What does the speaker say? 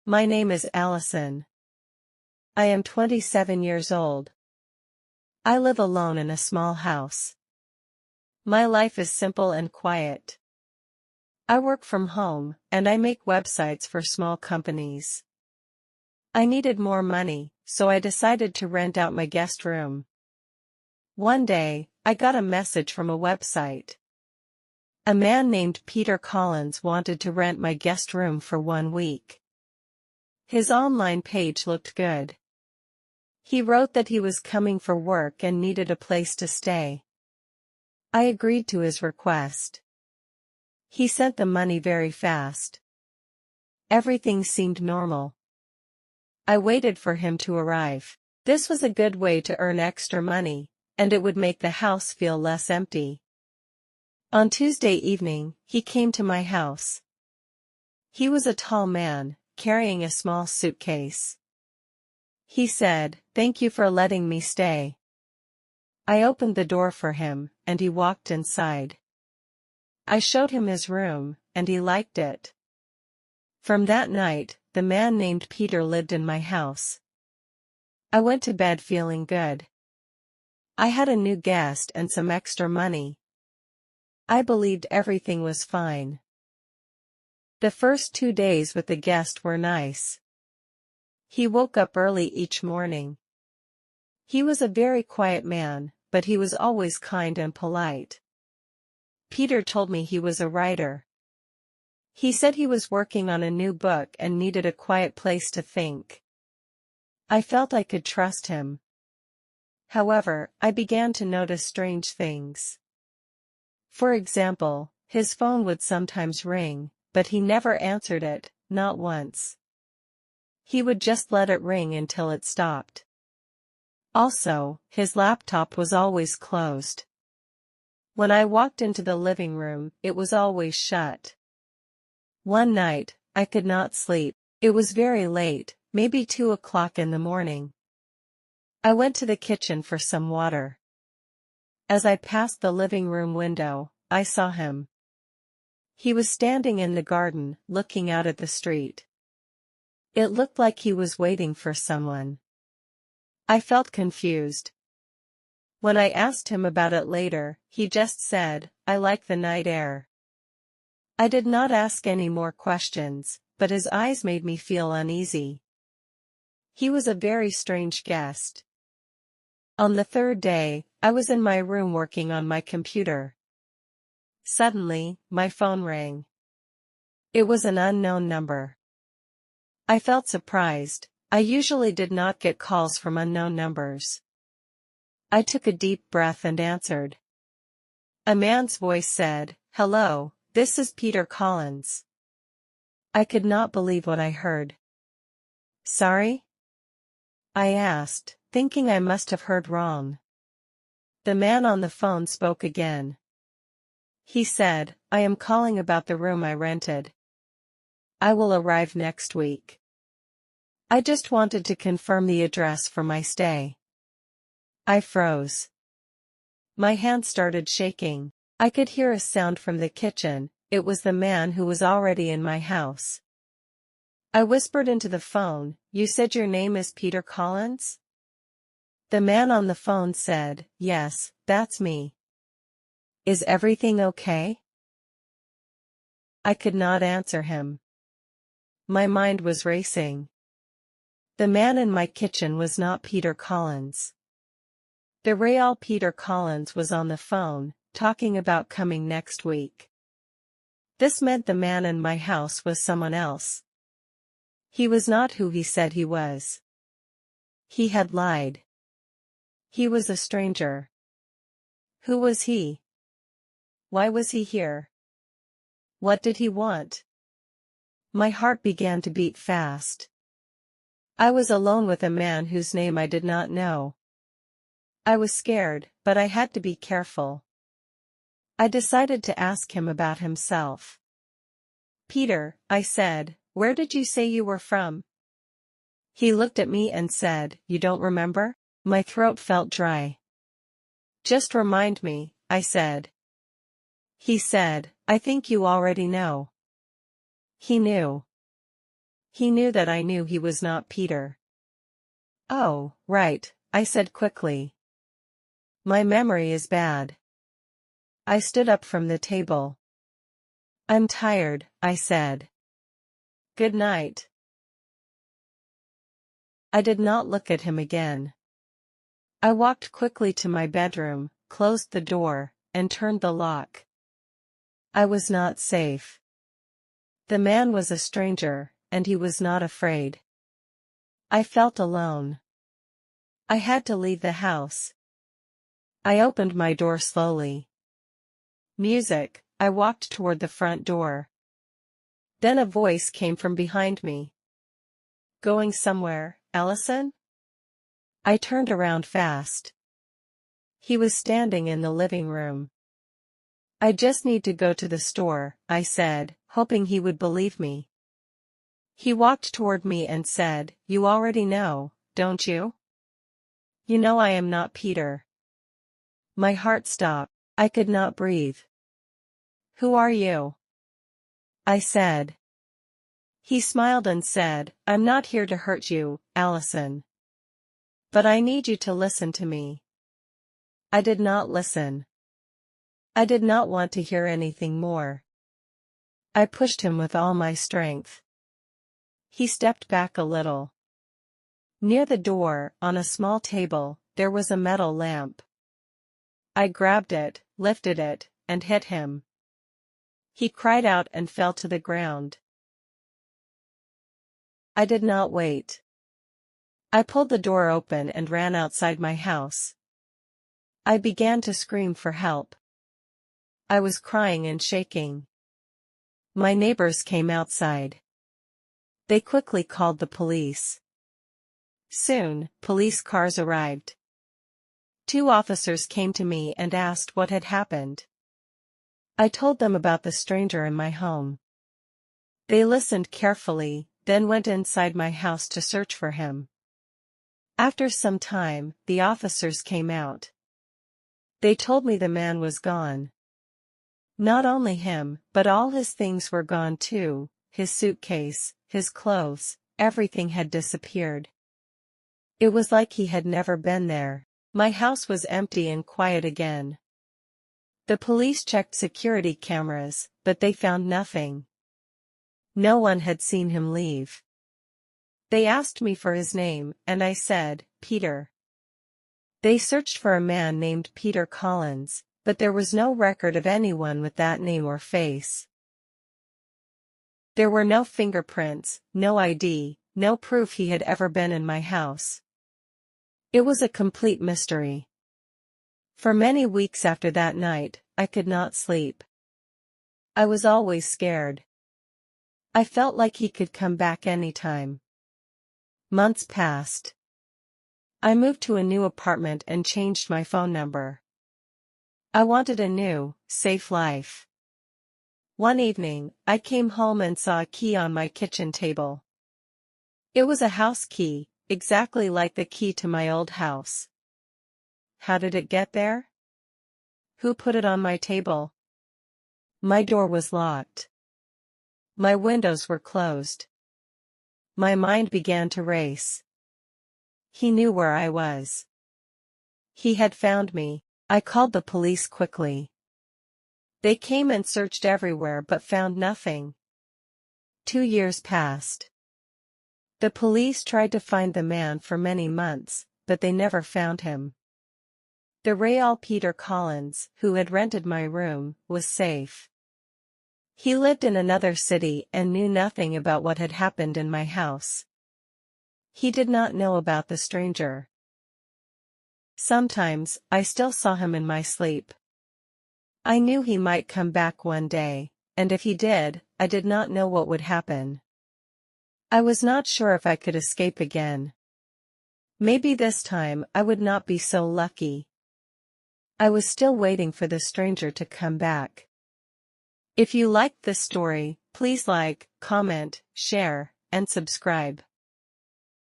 My name is Allison. I am 27 years old. I live alone in a small house. My life is simple and quiet. I work from home, and I make websites for small companies. I needed more money, so I decided to rent out my guest room. One day, I got a message from a website. A man named Peter Collins wanted to rent my guest room for 1 week. His online page looked good. He wrote that he was coming for work and needed a place to stay. I agreed to his request. He sent the money very fast. Everything seemed normal. I waited for him to arrive. This was a good way to earn extra money, and it would make the house feel less empty. On Tuesday evening, he came to my house. He was a tall man, carrying a small suitcase. He said, "Thank you for letting me stay." I opened the door for him, and he walked inside. I showed him his room, and he liked it. From that night, the man named Peter lived in my house. I went to bed feeling good. I had a new guest and some extra money. I believed everything was fine. The first 2 days with the guest were nice. He woke up early each morning. He was a very quiet man, but he was always kind and polite. Peter told me he was a writer. He said he was working on a new book and needed a quiet place to think. I felt I could trust him. However, I began to notice strange things. For example, his phone would sometimes ring, but he never answered it, not once. He would just let it ring until it stopped. Also, his laptop was always closed. When I walked into the living room, it was always shut. One night, I could not sleep. It was very late, maybe 2 o'clock in the morning. I went to the kitchen for some water. As I passed the living room window, I saw him. He was standing in the garden, looking out at the street. It looked like he was waiting for someone. I felt confused. When I asked him about it later, he just said, "I like the night air." I did not ask any more questions, but his eyes made me feel uneasy. He was a very strange guest. On the 3rd day, I was in my room working on my computer. Suddenly, my phone rang. It was an unknown number. I felt surprised. I usually did not get calls from unknown numbers. I took a deep breath and answered. A man's voice said, "Hello, this is Peter Collins." I could not believe what I heard. "Sorry?" I asked, thinking I must have heard wrong. The man on the phone spoke again. He said, "I am calling about the room I rented. I will arrive next week. I just wanted to confirm the address for my stay." I froze. My hand started shaking. I could hear a sound from the kitchen. It was the man who was already in my house. I whispered into the phone, "You said your name is Peter Collins?" The man on the phone said, "Yes, that's me. Is everything okay?" I could not answer him. My mind was racing. The man in my kitchen was not Peter Collins. The real Peter Collins was on the phone, talking about coming next week. This meant the man in my house was someone else. He was not who he said he was. He had lied. He was a stranger. Who was he? Why was he here? What did he want? My heart began to beat fast. I was alone with a man whose name I did not know. I was scared, but I had to be careful. I decided to ask him about himself. "Peter," I said, "where did you say you were from?" He looked at me and said, "You don't remember?" My throat felt dry. "Just remind me," I said. He said, "I think you already know." He knew. He knew that I knew he was not Peter. "Oh, right," I said quickly. "My memory is bad." I stood up from the table. "I'm tired," I said. "Good night." I did not look at him again. I walked quickly to my bedroom, closed the door, and turned the lock. I was not safe. The man was a stranger, and he was not afraid. I felt alone. I had to leave the house. I opened my door slowly. Music. I walked toward the front door. Then a voice came from behind me. "Going somewhere, Allison?" I turned around fast. He was standing in the living room. "I just need to go to the store," I said, hoping he would believe me. He walked toward me and said, "You already know, don't you? You know I am not Peter." My heart stopped. I could not breathe. "Who are you?" I said. He smiled and said, "I'm not here to hurt you, Allison. But I need you to listen to me." I did not listen. I did not want to hear anything more. I pushed him with all my strength. He stepped back a little. Near the door, on a small table, there was a metal lamp. I grabbed it, lifted it, and hit him. He cried out and fell to the ground. I did not wait. I pulled the door open and ran outside my house. I began to scream for help. I was crying and shaking. My neighbors came outside. They quickly called the police. Soon, police cars arrived. 2 officers came to me and asked what had happened. I told them about the stranger in my home. They listened carefully, then went inside my house to search for him. After some time, the officers came out. They told me the man was gone. Not only him, but all his things were gone too, his suitcase, his clothes, everything had disappeared. It was like he had never been there. My house was empty and quiet again. The police checked security cameras, but they found nothing. No one had seen him leave. They asked me for his name, and I said, "Peter." They searched for a man named Peter Collins, but there was no record of anyone with that name or face. There were no fingerprints, no ID, no proof he had ever been in my house. It was a complete mystery. For many weeks after that night, I could not sleep. I was always scared. I felt like he could come back anytime. Months passed. I moved to a new apartment and changed my phone number. I wanted a new, safe life. One evening, I came home and saw a key on my kitchen table. It was a house key, exactly like the key to my old house. How did it get there? Who put it on my table? My door was locked. My windows were closed. My mind began to race. He knew where I was. He had found me. I called the police quickly. They came and searched everywhere but found nothing. 2 years passed. The police tried to find the man for many months, but they never found him. The real Peter Collins, who had rented my room, was safe. He lived in another city and knew nothing about what had happened in my house. He did not know about the stranger. Sometimes, I still saw him in my sleep. I knew he might come back one day, and if he did, I did not know what would happen. I was not sure if I could escape again. Maybe this time I would not be so lucky. I was still waiting for the stranger to come back. If you liked this story, please like, comment, share, and subscribe.